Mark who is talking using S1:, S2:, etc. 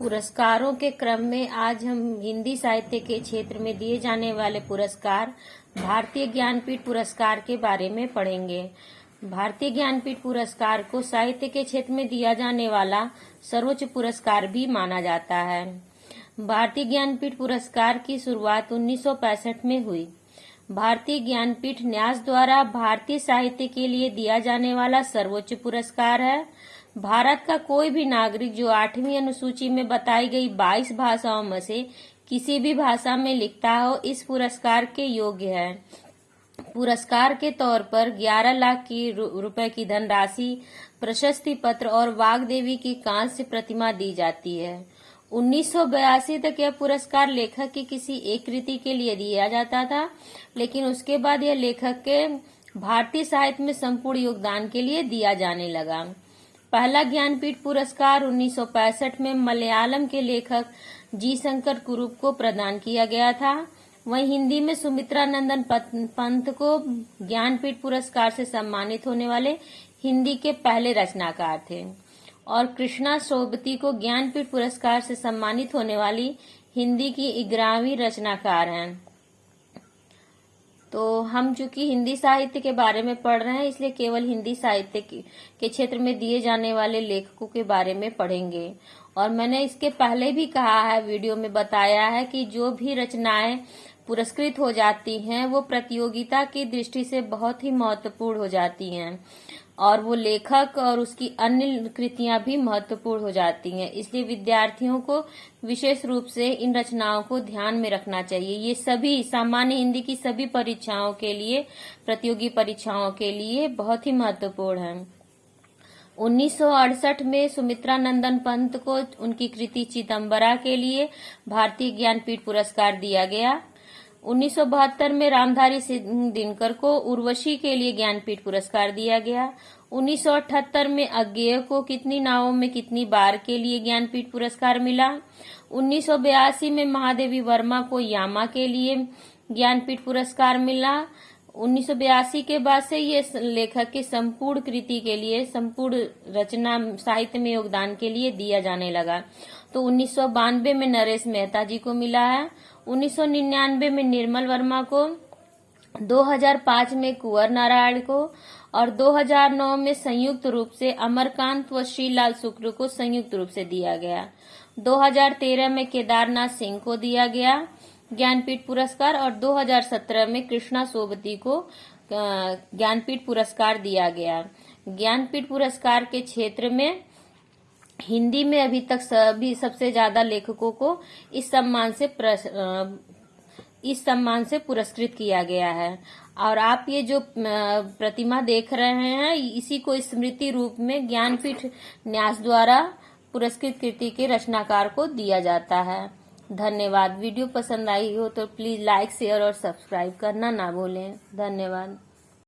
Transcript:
S1: पुरस्कारों के क्रम में आज हम हिंदी साहित्य के क्षेत्र में दिए जाने वाले पुरस्कार भारतीय ज्ञानपीठ पुरस्कार के बारे में पढ़ेंगे। भारतीय ज्ञानपीठ पुरस्कार को साहित्य के क्षेत्र में दिया जाने वाला सर्वोच्च पुरस्कार भी माना जाता है। भारतीय ज्ञानपीठ पुरस्कार की शुरुआत 1965 में हुई। भारतीय ज्ञानपीठ न्यास द्वारा भारतीय साहित्य के लिए दिया जाने वाला सर्वोच्च पुरस्कार है। भारत का कोई भी नागरिक जो 8वीं अनुसूची में बताई गई 22 भाषाओं में से किसी भी भाषा में लिखता हो, इस पुरस्कार के योग्य है। पुरस्कार के तौर पर 11 लाख की रुपए की धनराशि, प्रशस्ति पत्र और वाग्देवी की कांस्य प्रतिमा दी जाती है। 1982 तक यह पुरस्कार लेखक की किसी एक कृति के लिए दिया जाता था, लेकिन उसके बाद यह लेखक के भारतीय साहित्य में संपूर्ण योगदान के लिए दिया जाने लगा। पहला ज्ञानपीठ पुरस्कार 1965 में मलयालम के लेखक जी शंकर कुरुप को प्रदान किया गया था। वहीं हिंदी में सुमित्रा नंदन पंत को ज्ञानपीठ पुरस्कार से सम्मानित होने वाले हिंदी के पहले रचनाकार थे और कृष्णा सोबती को ज्ञानपीठ पुरस्कार से सम्मानित होने वाली हिंदी की 11वीं रचनाकार हैं। तो हम चूंकि हिंदी साहित्य के बारे में पढ़ रहे हैं, इसलिए केवल हिंदी साहित्य के क्षेत्र में दिए जाने वाले लेखकों के बारे में पढ़ेंगे। और मैंने इसके पहले भी कहा है, वीडियो में बताया है कि जो भी रचनाएं पुरस्कृत हो जाती हैं वो प्रतियोगिता की दृष्टि से बहुत ही महत्वपूर्ण हो जाती हैं और वो लेखक और उसकी अन्य कृतियां भी महत्वपूर्ण हो जाती हैं। इसलिए विद्यार्थियों को विशेष रूप से इन रचनाओं को ध्यान में रखना चाहिए। ये सभी सामान्य हिंदी की सभी परीक्षाओं के लिए, प्रतियोगी परीक्षाओं के लिए बहुत ही महत्वपूर्ण है। 1968 में सुमित्रा नंदन पंत को उनकी कृति चिदंबरा के लिए भारतीय ज्ञानपीठ पुरस्कार दिया गया। 1972 में रामधारी सिंह दिनकर को उर्वशी के लिए ज्ञानपीठ पुरस्कार दिया गया। 1978 में अज्ञेय को कितनी नावों में कितनी बार के लिए ज्ञानपीठ पुरस्कार मिला। 1982 में महादेवी वर्मा को यामा के लिए ज्ञानपीठ पुरस्कार मिला। 1982 के बाद से ये लेखक के संपूर्ण कृति के लिए, संपूर्ण रचना साहित्य में योगदान के लिए दिया जाने लगा। तो 1992 में नरेश मेहता जी को मिला है, 1999 में निर्मल वर्मा को, 2005 में कुंवर नारायण को और 2009 में संयुक्त रूप से अमरकांत व श्रीलाल शुक्ल को संयुक्त रूप से दिया गया। 2013 में केदारनाथ सिंह को दिया गया ज्ञानपीठ पुरस्कार और 2017 में कृष्णा सोबती को ज्ञानपीठ पुरस्कार दिया गया। ज्ञानपीठ पुरस्कार के क्षेत्र में हिंदी में अभी तक सबसे ज्यादा लेखकों को इस सम्मान से पुरस्कृत किया गया है। और आप ये जो प्रतिमा देख रहे हैं, इसी को स्मृति रूप में ज्ञानपीठ न्यास द्वारा पुरस्कृत कृति के रचनाकार को दिया जाता है। धन्यवाद। वीडियो पसंद आई हो तो प्लीज लाइक, शेयर और सब्सक्राइब करना ना भूलें। धन्यवाद।